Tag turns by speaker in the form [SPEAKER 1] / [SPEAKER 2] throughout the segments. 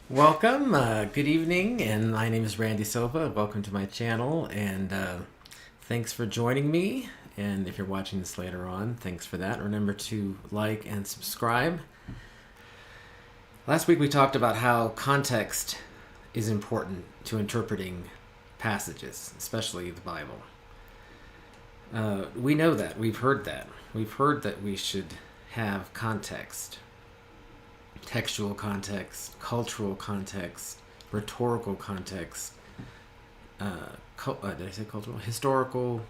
[SPEAKER 1] Welcome, good evening, and my name is Randy Silva. Welcome to my channel, and thanks for joining me. And if you're watching this later on, thanks for that. Remember to like and subscribe. Last week we talked about how context is important to interpreting passages, especially the Bible. We know that. We've heard that. We've heard that we should have context. Textual context, cultural context, rhetorical context, did I say cultural? Historical,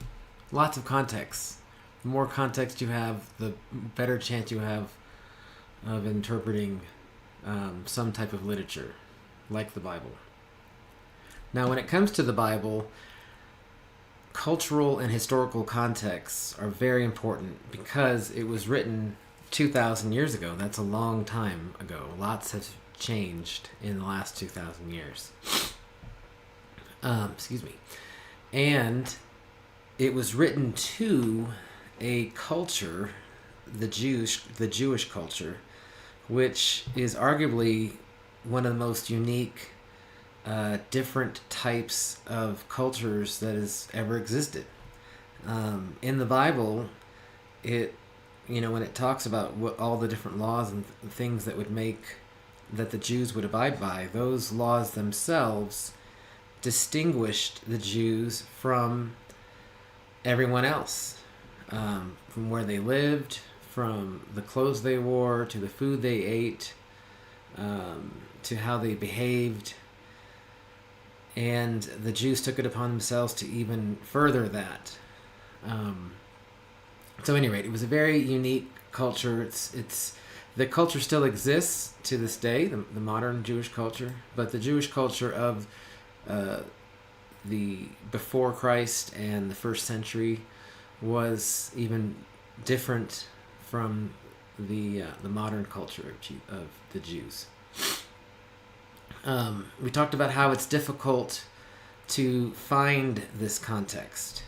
[SPEAKER 1] lots of context. The more context you have, the better chance you have of interpreting some type of literature, like the Bible. Now, when it comes to the Bible, cultural and historical contexts are very important because it was written 2,000 years ago. That's a long time ago. Lots have changed in the last 2,000 years. Excuse me. And it was written to a culture, the Jewish culture, which is arguably one of the most unique, different types of cultures that has ever existed. In the Bible, when it talks about what all the different laws and things that the Jews would abide by, those laws themselves distinguished the Jews from everyone else, from where they lived, from the clothes they wore, to the food they ate, to how they behaved. And the Jews took it upon themselves to even further that. So at any rate, it was a very unique culture. It's the culture still exists to this day, the modern Jewish culture, but the Jewish culture of the before Christ and the first century was even different from the modern culture of the Jews. We talked about how it's difficult to find this context.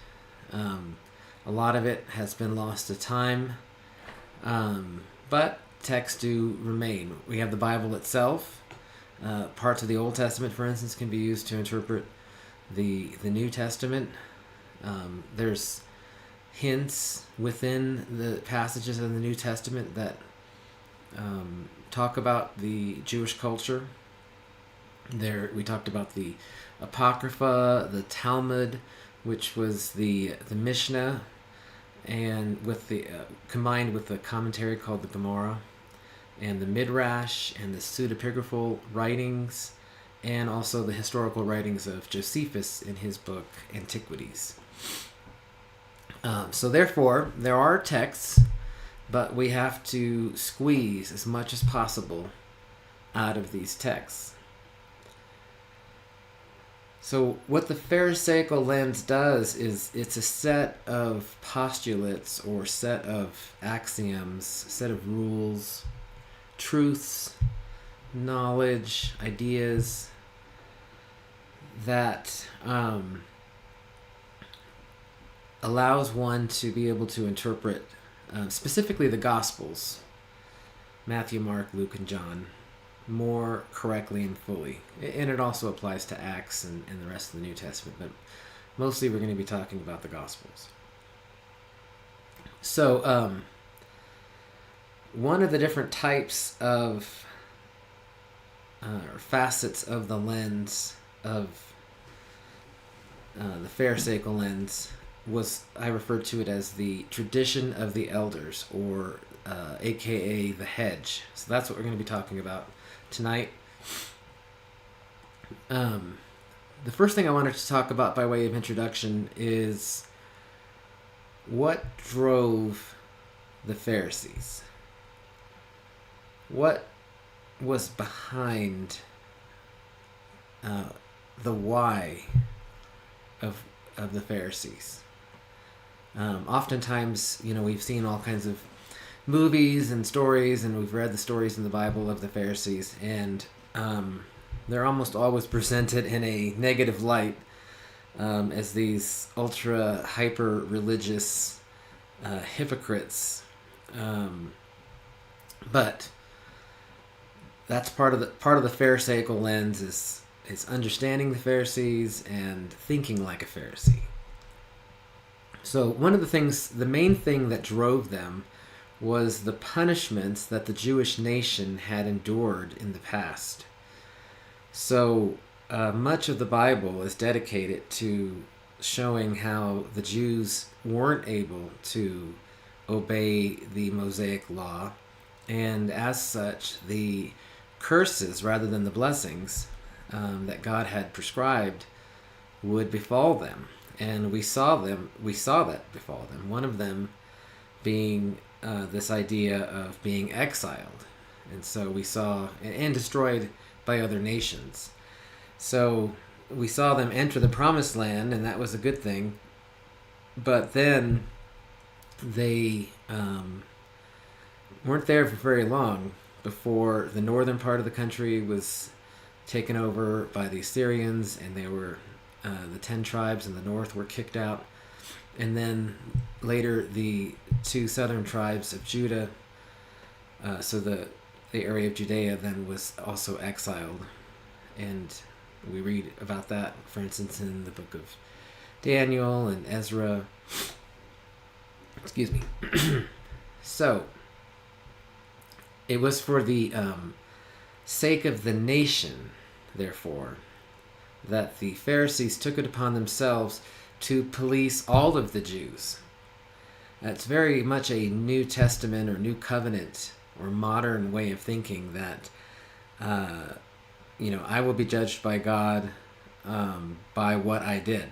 [SPEAKER 1] A lot of it has been lost to time, but texts do remain. We have the Bible itself. Parts of the Old Testament, for instance, can be used to interpret the New Testament. There's hints within the passages of the New Testament that talk about the Jewish culture. There, we talked about the Apocrypha, the Talmud, which was the Mishnah, and with the combined with the commentary called the Gemara, and the Midrash, and the pseudepigraphal writings, and also the historical writings of Josephus in his book Antiquities. So therefore, there are texts, but we have to squeeze as much as possible out of these texts. So what the Pharisaical lens does is it's a set of postulates or set of axioms, set of rules, truths, knowledge, ideas that allows one to be able to interpret specifically the Gospels, Matthew, Mark, Luke, and John, more correctly and fully. And it also applies to Acts and the rest of the New Testament, but mostly we're going to be talking about the Gospels. So one of the different types of or facets of the lens of the Pharisaical lens I referred to it as the tradition of the elders, or aka the hedge. So that's what we're going to be talking about tonight. The first thing I wanted to talk about by way of introduction is what drove the Pharisees. What was behind the why of the Pharisees? Oftentimes, we've seen all kinds of movies and stories, and we've read the stories in the Bible of the Pharisees, and they're almost always presented in a negative light, as these ultra hyper religious hypocrites. But that's part of the Pharisaical lens is understanding the Pharisees and thinking like a Pharisee. So the main thing that drove them was the punishments that the Jewish nation had endured in the past. So much of the Bible is dedicated to showing how the Jews weren't able to obey the Mosaic law, and as such, the curses rather than the blessings that God had prescribed would befall them. And we saw that befall them. One of them being this idea of being exiled, and so we saw and destroyed by other nations. So we saw them enter the promised land, and that was a good thing. But then they weren't there for very long before the northern part of the country was taken over by the Assyrians, and they were the 10 tribes in the north were kicked out. And then later the 2 southern tribes of Judah, so the area of Judea then was also exiled. And we read about that, for instance, in the book of Daniel and Ezra. Excuse me. So, it was for the sake of the nation, therefore, that the Pharisees took it upon themselves to police all of the Jews. That's very much a New Testament or New Covenant or modern way of thinking that, I will be judged by God by what I did.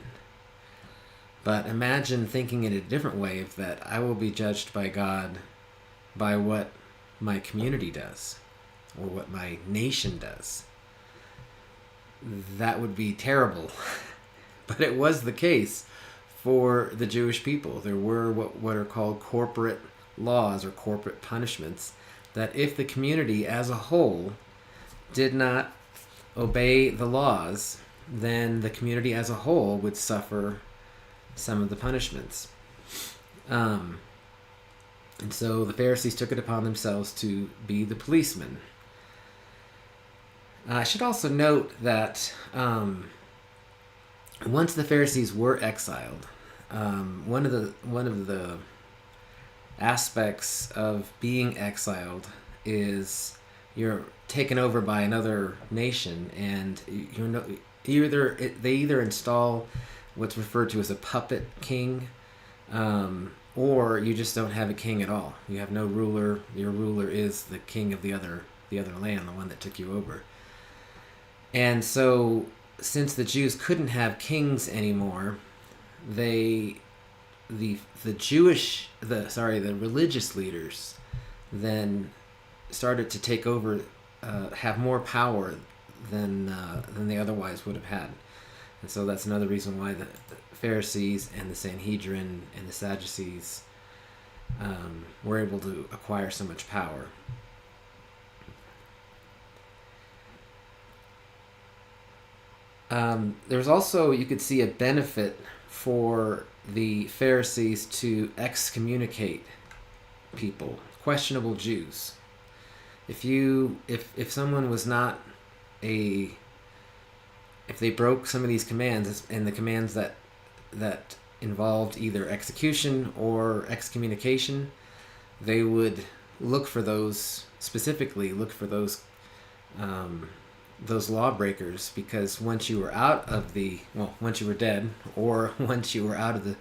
[SPEAKER 1] But imagine thinking in a different way of that I will be judged by God by what my community does or what my nation does. That would be terrible. But it was the case for the Jewish people. There were what are called corporate laws or corporate punishments that if the community as a whole did not obey the laws, then the community as a whole would suffer some of the punishments. And so the Pharisees took it upon themselves to be the policemen. I should also note that once the Pharisees were exiled, one of the aspects of being exiled is you're taken over by another nation, and they either install what's referred to as a puppet king, or you just don't have a king at all. You have no ruler. Your ruler is the king of the other land, the one that took you over. And so, since the Jews couldn't have kings anymore, the religious leaders then started to take over, have more power than they otherwise would have had. And so that's another reason why the Pharisees and the Sanhedrin and the Sadducees were able to acquire so much power. There's also, you could see, a benefit for the Pharisees to excommunicate people, questionable Jews. If someone was not if they broke some of these commands, and the commands that involved either execution or excommunication, they would look for those lawbreakers, because once you were once you were dead, or once you were out of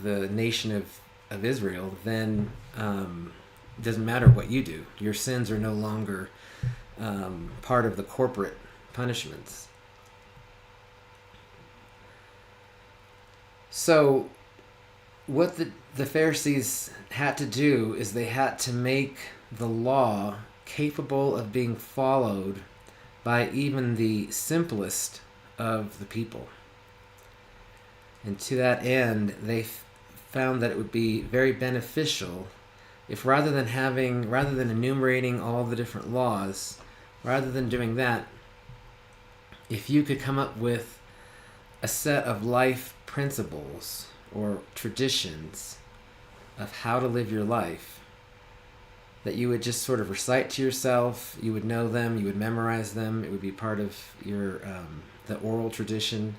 [SPEAKER 1] the nation of Israel, then it doesn't matter what you do. Your sins are no longer part of the corporate punishments. So what the Pharisees had to do is they had to make the law capable of being followed by even the simplest of the people. And to that end, they found that it would be very beneficial if rather than enumerating all the different laws, rather than doing that, if you could come up with a set of life principles or traditions of how to live your life that you would just sort of recite to yourself. You would know them, you would memorize them. It would be part of your the oral tradition.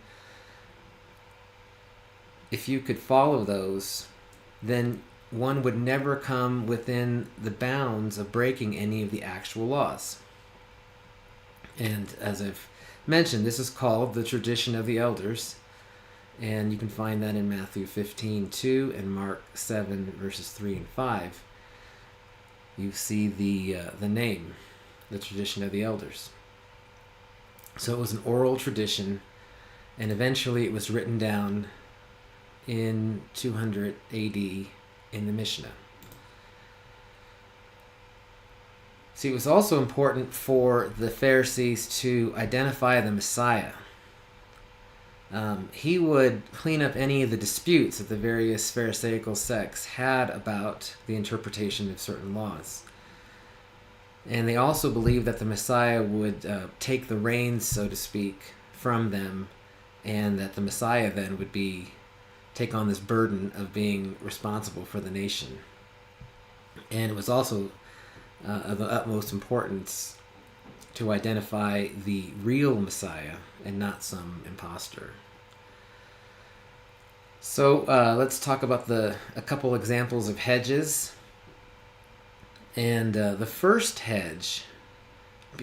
[SPEAKER 1] If you could follow those, then one would never come within the bounds of breaking any of the actual laws. And as I've mentioned, this is called the tradition of the elders. And you can find that in Matthew 15:2 and Mark 7, verses 3 and 5. You see the name, the tradition of the elders. So it was an oral tradition, and eventually it was written down in 200 AD in the Mishnah. See, it was also important for the Pharisees to identify the Messiah. He would clean up any of the disputes that the various Pharisaical sects had about the interpretation of certain laws. And they also believed that the Messiah would take the reins, so to speak, from them, and that the Messiah then would take on this burden of being responsible for the nation. And it was also of the utmost importance to identify the real Messiah and not some imposter. So let's talk about a couple examples of hedges. And the first hedge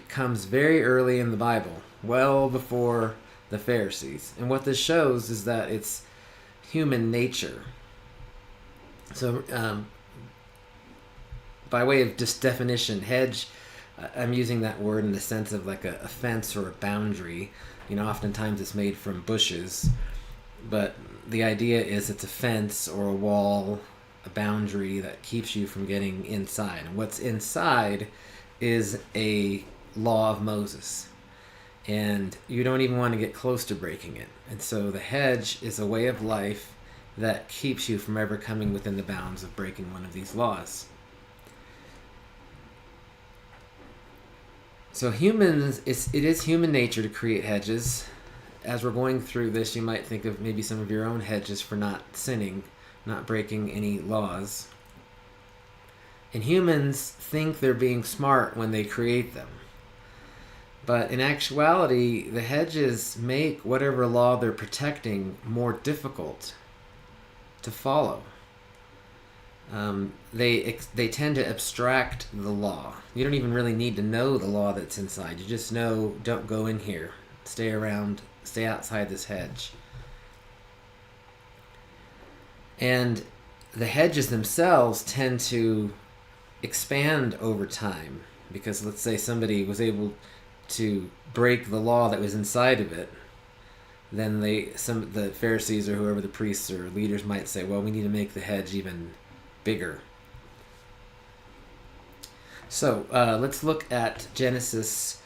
[SPEAKER 1] comes very early in the Bible, well before the Pharisees. And what this shows is that it's human nature. So by way of just definition, hedge, I'm using that word in the sense of like a fence or a boundary. Oftentimes it's made from bushes, but the idea is it's a fence or a wall, a boundary that keeps you from getting inside. And what's inside is a law of Moses. And you don't even want to get close to breaking it. And so the hedge is a way of life that keeps you from ever coming within the bounds of breaking one of these laws. So it is human nature to create hedges. As we're going through this, you might think of maybe some of your own hedges for not sinning, not breaking any laws. And humans think they're being smart when they create them. But in actuality, the hedges make whatever law they're protecting more difficult to follow. They tend to abstract the law. You don't even really need to know the law that's inside. You just know, don't go in here. Stay around, stay outside this hedge. And the hedges themselves tend to expand over time, because let's say somebody was able to break the law that was inside of it, then the Pharisees or whoever the priests or leaders might say, well, we need to make the hedge even bigger. So let's look at Genesis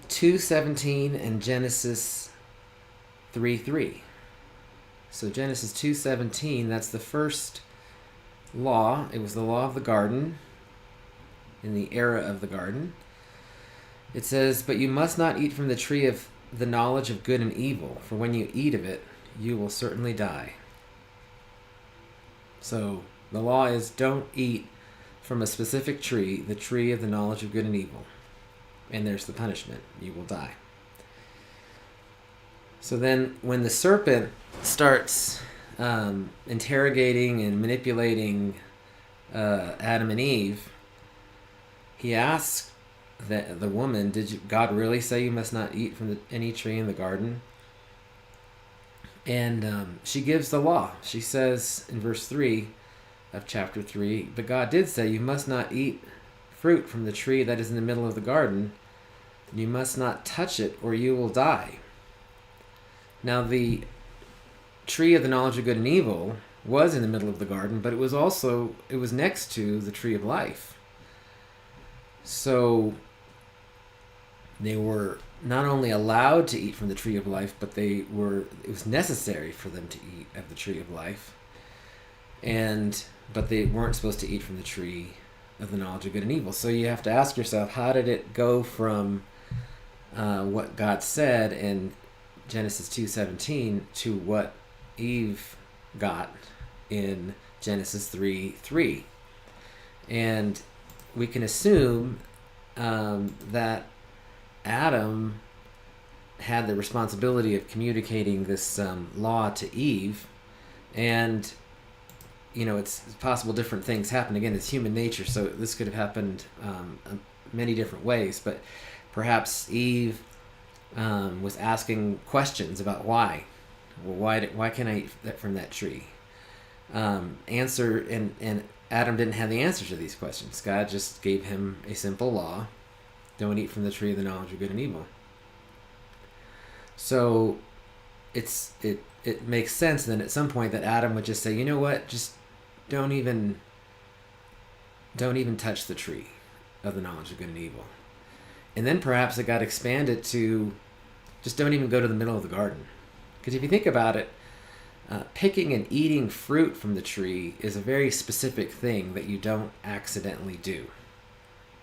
[SPEAKER 1] 2:17 and Genesis 3:3. So Genesis 2:17, that's the first law. It was the law of the garden, in the era of the garden. It says, but you must not eat from the tree of the knowledge of good and evil, for when you eat of it, you will certainly die. So the law is, don't eat from a specific tree, the tree of the knowledge of good and evil. And there's the punishment. You will die. So then when the serpent starts interrogating and manipulating Adam and Eve, he asks the woman, did God really say you must not eat from any tree in the garden? And she gives the law. She says in verse 3 of chapter 3, but God did say you must not eat fruit from the tree that is in the middle of the garden. You must not touch it or you will die. Now the tree of the knowledge of good and evil was in the middle of the garden, but it was next to the tree of life. So they were not only allowed to eat from the tree of life, but it was necessary for them to eat of the tree of life. But they weren't supposed to eat from the tree of the knowledge of good and evil. So you have to ask yourself, how did it go from what God said in Genesis 2:17 to what Eve got in Genesis 3:3? And we can assume that Adam had the responsibility of communicating this law to Eve, and it's possible different things happen. Again, it's human nature, so this could have happened many different ways. But perhaps Eve was asking questions about why. Well, why can't I eat from that tree? And Adam didn't have the answer to these questions. God just gave him a simple law: don't eat from the tree of the knowledge of good and evil. So it makes sense then at some point that Adam would just say, you know what, just don't even touch the tree of the knowledge of good and evil. And then perhaps it got expanded to just don't even go to the middle of the garden. Because if you think about it, picking and eating fruit from the tree is a very specific thing that you don't accidentally do.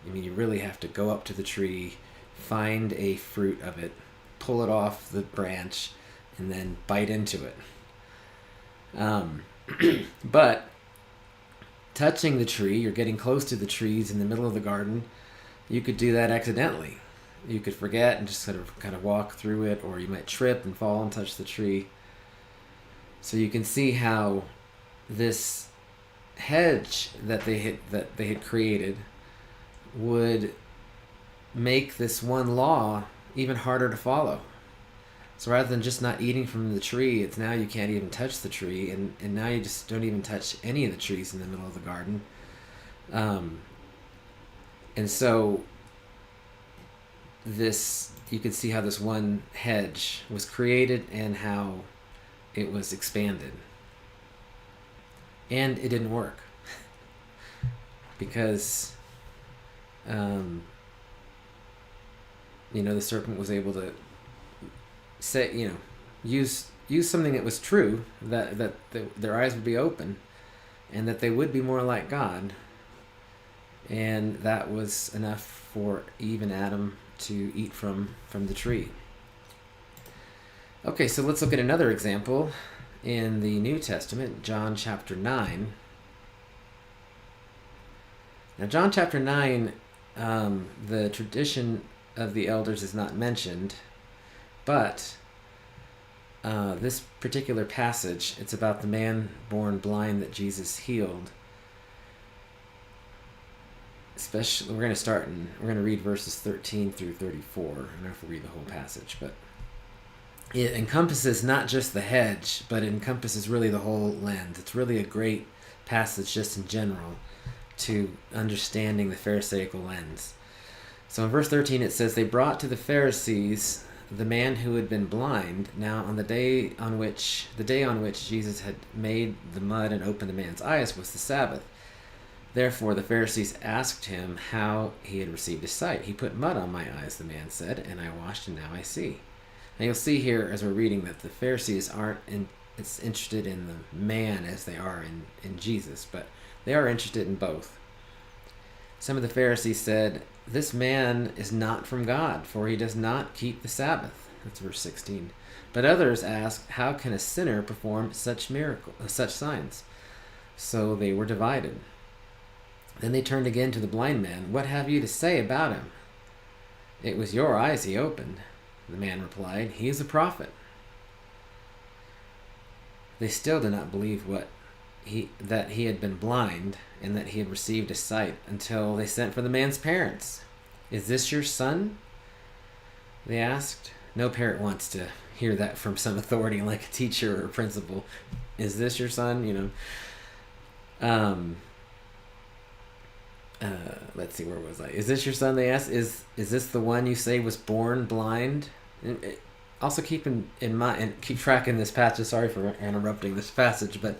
[SPEAKER 1] I mean, you really have to go up to the tree, find a fruit of it, pull it off the branch, and then bite into it. But touching the tree, you're getting close to the trees in the middle of the garden, you could do that accidentally. You could forget and just kind of walk through it, or you might trip and fall and touch the tree. So you can see how this hedge that they had created would make this one law even harder to follow. So rather than just not eating from the tree, it's now you can't even touch the tree, and now you just don't even touch any of the trees in the middle of the garden. And so you can see how this one hedge was created and how it was expanded. And it didn't work. Because the serpent was able to say, use something that was true, that their eyes would be open and that they would be more like God. And that was enough for Eve and Adam to eat from the tree. Okay, so let's look at another example in the New Testament, John chapter 9. Now, John chapter 9, the tradition of the elders is not mentioned, but this particular passage, it's about the man born blind that Jesus healed. Especially, we're going to read verses 13 through 34. I don't know if we'll read the whole passage, but it encompasses not just the hedge, but it encompasses really the whole lens. It's really a great passage just in general to understanding the Pharisaical lens. So in verse 13 it says, they brought to the Pharisees the man who had been blind. Now on the day on which Jesus had made the mud and opened the man's eyes was the Sabbath. Therefore the Pharisees asked him how he had received his sight. He put mud on my eyes, the man said, and I washed, and now I see. Now you'll see here as we're reading that the Pharisees aren't interested in the man as they are in Jesus, but they are interested in both. Some of the Pharisees said, this man is not from God, for he does not keep the Sabbath. That's verse 16. But others asked, how can a sinner perform such signs? So they were divided. Then they turned again to the blind man. What have you to say about him? It was your eyes he opened. The man replied, he is a prophet. They still did not believe that he had been blind and that he had received a sight until they sent for the man's parents. Is this your son? They asked. No parent wants to hear that from some authority like a teacher or a principal. Is this your son? Let's see, where was I? Is this your son? They asked. Is this the one you say was born blind? And also keep in mind and keep track in this passage. Sorry for interrupting this passage, but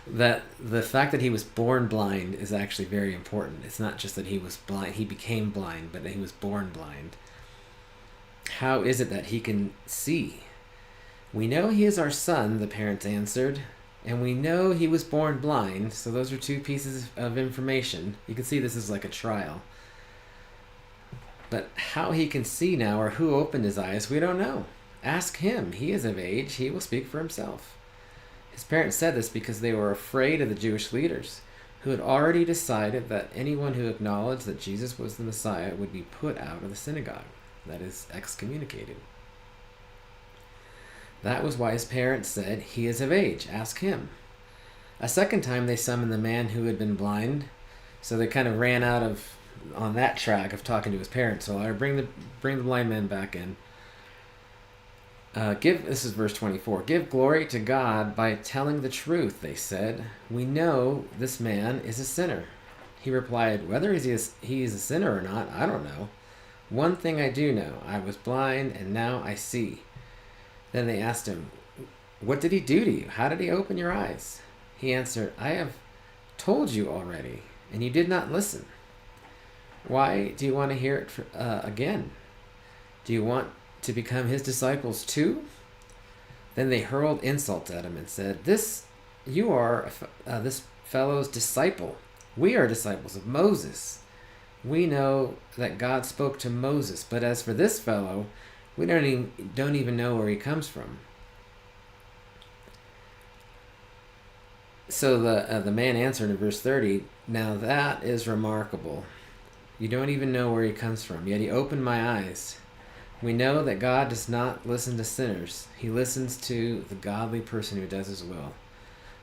[SPEAKER 1] that the fact that he was born blind is actually very important. It's not just that he was blind; he became blind, but that he was born blind. How is it that he can see? We know he is our son, the parents answered. And we know he was born blind, so those are two pieces of information. You can see this is like a trial. But how he can see now, or who opened his eyes, we don't know. Ask him. He is of age. He will speak for himself. His parents said this because they were afraid of the Jewish leaders, who had already decided that anyone who acknowledged that Jesus was the Messiah would be put out of the synagogue, that is, excommunicated. That was why his parents said, "He is of age, ask him." A second time they summoned the man who had been blind, so they kind of ran out of on that track of talking to his parents. So I bring the blind man back in. This is verse 24. "Give glory to God by telling the truth," they said. "We know this man is a sinner." He replied, "Whether he is a sinner or not, I don't know. One thing I do know, I was blind and now I see." Then they asked him, "What did he do to you? How did he open your eyes?" He answered, "I have told you already, and you did not listen. Why do you want to hear it again? Do you want to become his disciples too?" Then they hurled insults at him and said, You are this fellow's disciple. We are disciples of Moses. We know that God spoke to Moses, but as for this fellow, we don't even know where he comes from." So the man answered in verse 30, "Now that is remarkable. You don't even know where he comes from, yet he opened my eyes. We know that God does not listen to sinners. He listens to the godly person who does his will.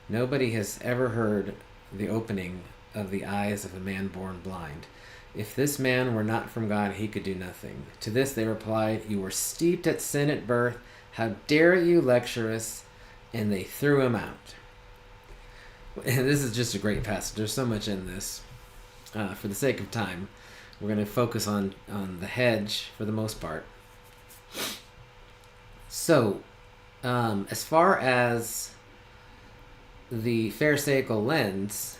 [SPEAKER 1] Nobody has ever heard the opening of the eyes of a man born blind. If this man were not from God, he could do nothing." To this they replied, "You were steeped at sin at birth. How dare you lecture us?" And they threw him out. And this is just a great passage. There's so much in this. For the sake of time, we're going to focus on the hedge for the most part. So, as far as the Pharisaical lens,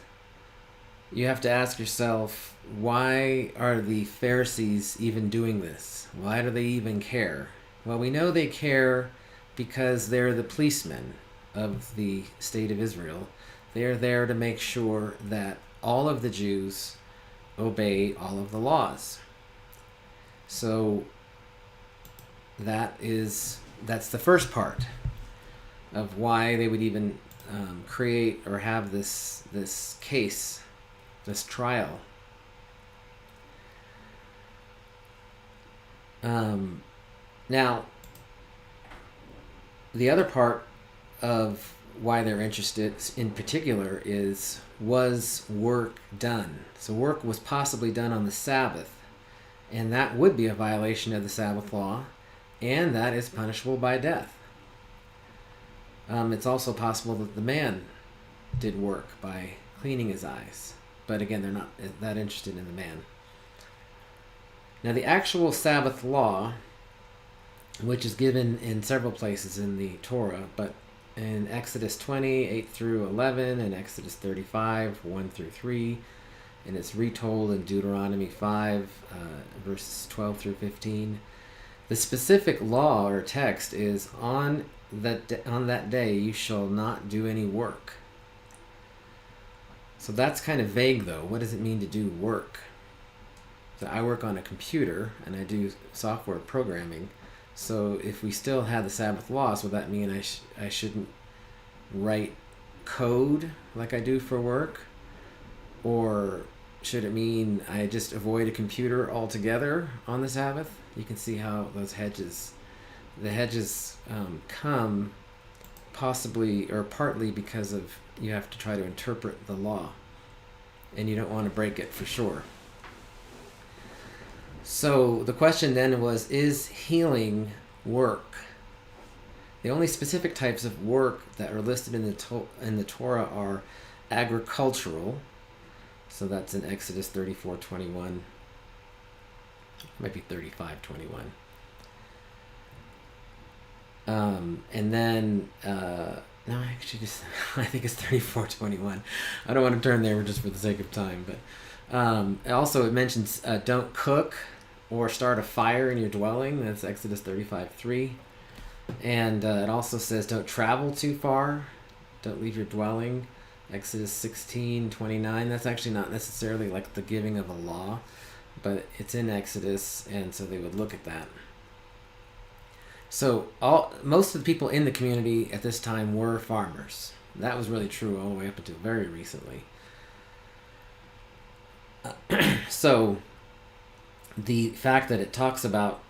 [SPEAKER 1] you have to ask yourself, why are the Pharisees even doing this? Why do they even care? Well, we know they care because they're the policemen of the state of Israel. They're there to make sure that all of the Jews obey all of the laws. So that's the first part of why they would even create or have this case, this trial. Now, the other part of why they're interested in particular was work done. So work was possibly done on the Sabbath, and that would be a violation of the Sabbath law, and that is punishable by death. It's also possible that the man did work by cleaning his eyes, but again, they're not that interested in the man. Now, the actual Sabbath law, which is given in several places in the Torah, but in Exodus 20, 8 through 11, and Exodus 35, 1 through 3, and it's retold in Deuteronomy 5, verses 12 through 15. The specific law or text is, on that day you shall not do any work. So that's kind of vague, though. What does it mean to do work? So I work on a computer, and I do software programming. So if we still had the Sabbath laws, would that mean I shouldn't write code like I do for work? Or should it mean I just avoid a computer altogether on the Sabbath? You can see how the hedges come possibly or partly because of you have to try to interpret the law, and you don't want to break it for sure. So the question then was, is healing work? The only specific types of work that are listed in the Torah are agricultural. So that's in Exodus 34:21. Might be 35:21. And then no, actually, I think it's 34:21. I don't want to turn there just for the sake of time, but also it mentions don't cook or start a fire in your dwelling. That's Exodus 35:3. And it also says don't travel too far, don't leave your dwelling. Exodus 16:29. That's actually not necessarily like the giving of a law, but it's in Exodus, and so they would look at that. So most of the people in the community at this time were farmers. That was really true all the way up until very recently. So the fact that it talks about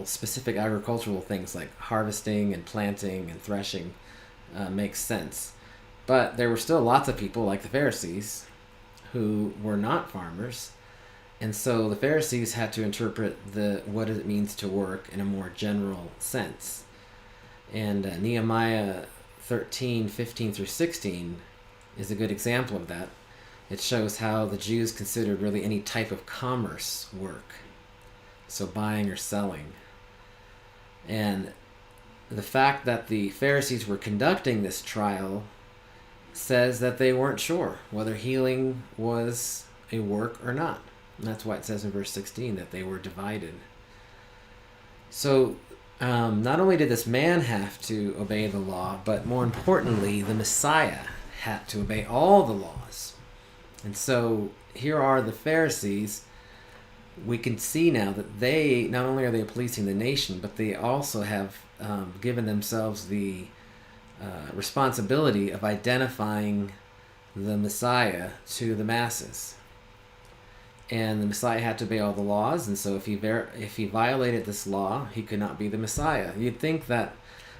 [SPEAKER 1] specific agricultural things like harvesting and planting and threshing makes sense. But there were still lots of people like the Pharisees who were not farmers. And so the Pharisees had to interpret what it means to work in a more general sense. And Nehemiah 13:15-16 is a good example of that. It shows how the Jews considered really any type of commerce work, so buying or selling. And the fact that the Pharisees were conducting this trial says that they weren't sure whether healing was a work or not. And that's why it says in verse 16 that they were divided. So not only did this man have to obey the law, but more importantly, the Messiah had to obey all the laws. And so here are the Pharisees. We can see now that they, not only are they policing the nation, but they also have given themselves the responsibility of identifying the Messiah to the masses. And the Messiah had to obey all the laws, and so if he violated this law, he could not be the Messiah. You'd think that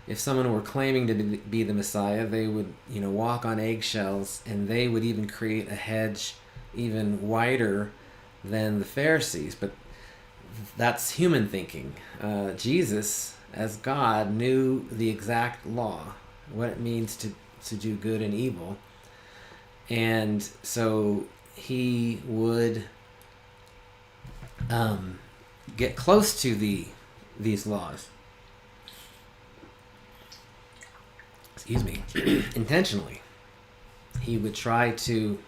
[SPEAKER 1] if someone were claiming to be the Messiah, they would, walk on eggshells, and they would even create a hedge even wider than the Pharisees. But that's human thinking. Jesus, as God, knew the exact law, what it means to do good and evil, and so he would get close to these laws. Excuse me. Intentionally. He would try to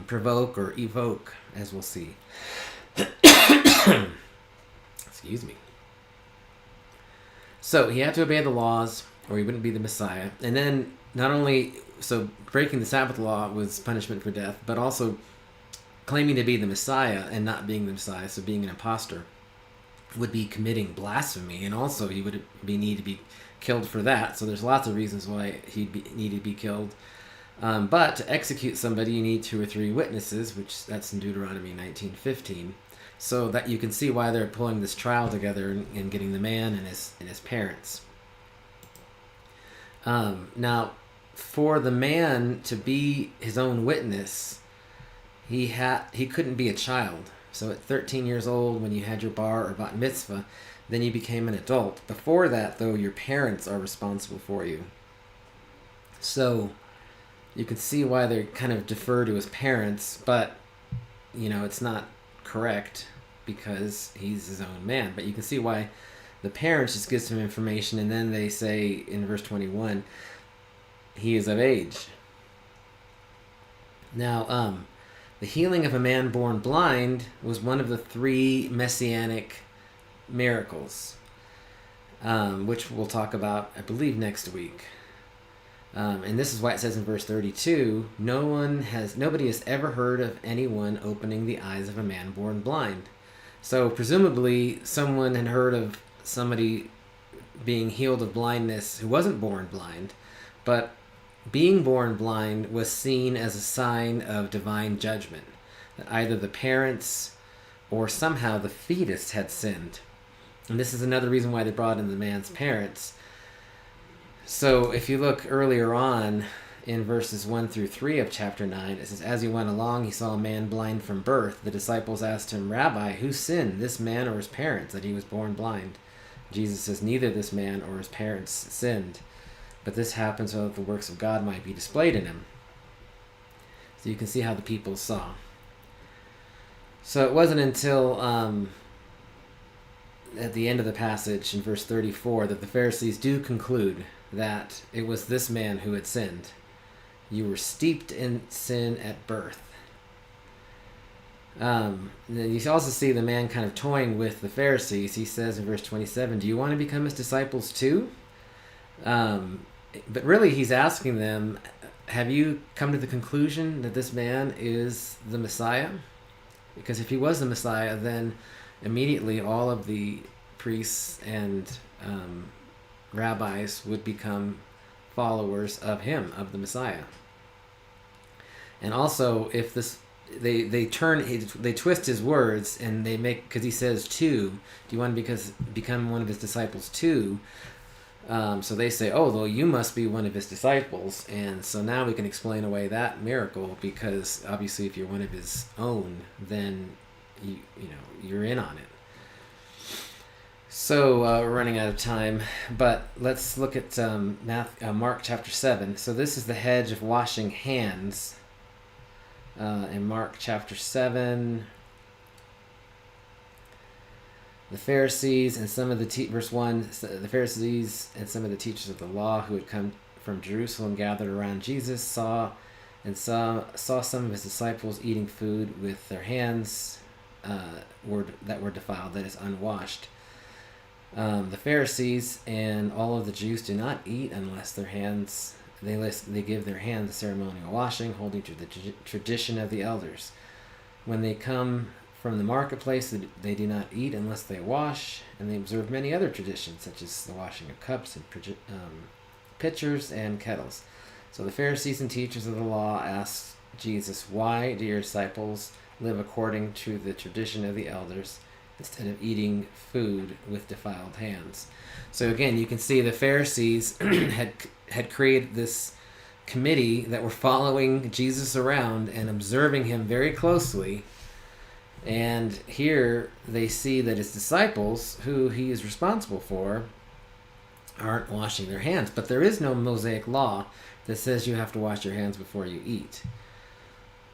[SPEAKER 1] provoke or evoke, as we'll see. Excuse me. So he had to obey the laws or he wouldn't be the Messiah. And then not only, so breaking the Sabbath law was punishment for death, but also claiming to be the Messiah and not being the Messiah, so being an imposter, would be committing blasphemy, and also he would need to be killed for that. So there's lots of reasons why he'd need to be killed. But to execute somebody, you need 2 or 3 witnesses, which that's in Deuteronomy 19:15. So that you can see why they're pulling this trial together and getting the man and his parents. Now, for the man to be his own witness, he couldn't be a child. So at 13 years old, when you had your bar or bat mitzvah, then you became an adult. Before that, though, your parents are responsible for you. So you can see why they kind of defer to his parents, but it's not correct because he's his own man. But you can see why the parents just give some information, and then they say in verse 21, he is of age. Now, the healing of a man born blind was one of the 3 messianic miracles, which we'll talk about, I believe, next week. And this is why it says in verse 32, nobody has ever heard of anyone opening the eyes of a man born blind. So presumably someone had heard of somebody being healed of blindness who wasn't born blind, but being born blind was seen as a sign of divine judgment, that either the parents or somehow the fetus had sinned. And this is another reason why they brought in the man's parents. So if you look earlier on in verses 1-3 of chapter 9, it says, as he went along, he saw a man blind from birth. The disciples asked him, Rabbi, who sinned, this man or his parents, that he was born blind? Jesus says, neither this man or his parents sinned, but this happened so that the works of God might be displayed in him. So you can see how the people saw. So it wasn't until at the end of the passage in verse 34 that the Pharisees do conclude that it was this man who had sinned. You were steeped in sin at birth. Then you also see the man kind of toying with the Pharisees. He says in verse 27, do you want to become his disciples too? But really he's asking them, have you come to the conclusion that this man is the Messiah? Because if he was the Messiah, then immediately all of the priests and rabbis would become followers of him, of the Messiah. And also, if this they twist his words and they make, because he says two, do you want to become one of his disciples too? So they say, oh, well, you must be one of his disciples. And so now we can explain away that miracle, because obviously if you're one of his own, then you're in on it. So we're running out of time, but let's look at Mark chapter 7. So this is the hedge of washing hands. In Mark chapter 7, the Pharisees and some of the verse 1, the Pharisees and some of the teachers of the law who had come from Jerusalem gathered around Jesus, saw some of his disciples eating food with their hands that were defiled, that is, unwashed. The Pharisees and all of the Jews do not eat unless their hands they give their hands the ceremonial washing, holding to the tradition of the elders. When they come from the marketplace, they do not eat unless they wash, and they observe many other traditions, such as the washing of cups and pitchers and kettles. So the Pharisees and teachers of the law asked Jesus, "Why do your disciples live according to the tradition of the elders instead of eating food with defiled hands?" So again, you can see the Pharisees had created this committee that were following Jesus around and observing him very closely. And here they see that his disciples, who he is responsible for, aren't washing their hands. But there is no Mosaic law that says you have to wash your hands before you eat.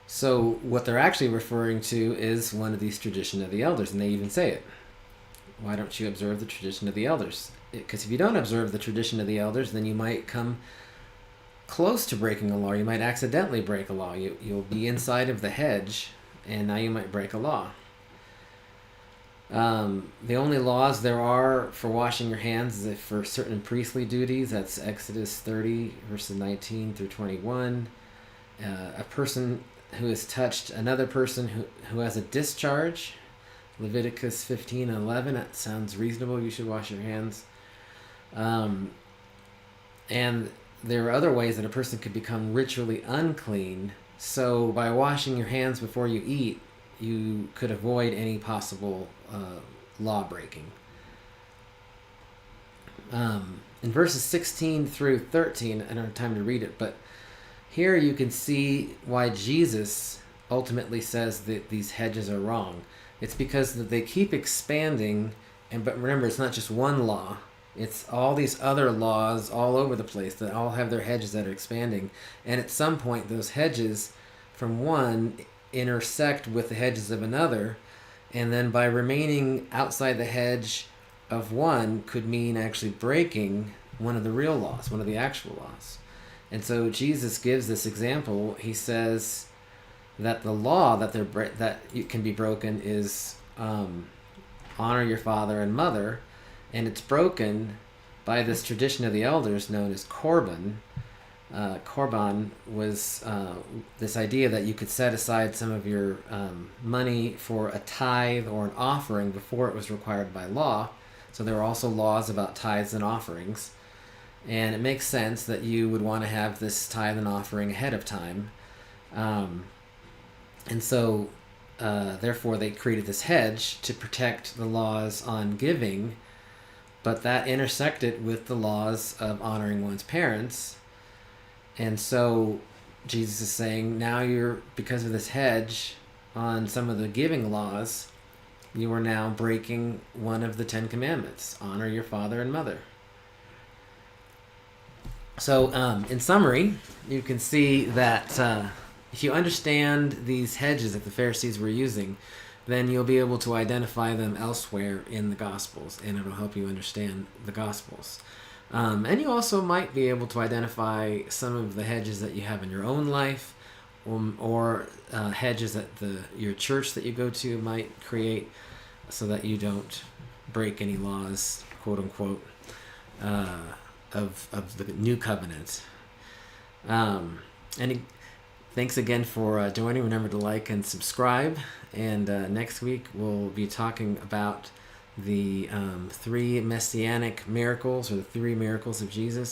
[SPEAKER 1] So what they're actually referring to is one of these tradition of the elders, and they even say it. Why don't you observe the tradition of the elders? Because if you don't observe the tradition of the elders, then you might come close to breaking a law. You might accidentally break a law. You'll be inside of the hedge, and now you might break a law. The only laws there are for washing your hands is for certain priestly duties. That's Exodus 30, verses 19 through 21. A person who has touched another person who has a discharge, Leviticus 15 and 11. That sounds reasonable. You should wash your hands. And there are other ways that a person could become ritually unclean. So by washing your hands before you eat, you could avoid any possible law breaking. In verses 16 through 13, I don't have time to read it, but here you can see why Jesus ultimately says that these hedges are wrong. It's because that they keep expanding, but remember, it's not just one law. It's all these other laws all over the place that all have their hedges that are expanding. And at some point, those hedges from one intersect with the hedges of another. And then by remaining outside the hedge of one could mean actually breaking one of the real laws, one of the actual laws. And so Jesus gives this example. He says that the law that can be broken is honor your father and mother, and it's broken by this tradition of the elders known as korban. Korban was this idea that you could set aside some of your money for a tithe or an offering before it was required by law. So there were also laws about tithes and offerings. And it makes sense that you would want to have this tithe and offering ahead of time. And so, therefore, they created this hedge to protect the laws on giving, but that intersected with the laws of honoring one's parents. And so Jesus is saying, now because of this hedge on some of the giving laws, you are now breaking one of the 10 commandments. Honor your father and mother. So, in summary, you can see that if you understand these hedges that the Pharisees were using, then you'll be able to identify them elsewhere in the Gospels, and it'll help you understand the Gospels. And you also might be able to identify some of the hedges that you have in your own life, or hedges that your church that you go to might create, so that you don't break any laws, quote unquote, of the new covenant. And thanks again for joining. Remember to like and subscribe. And next week we'll be talking about the 3 messianic miracles, or the 3 miracles of Jesus.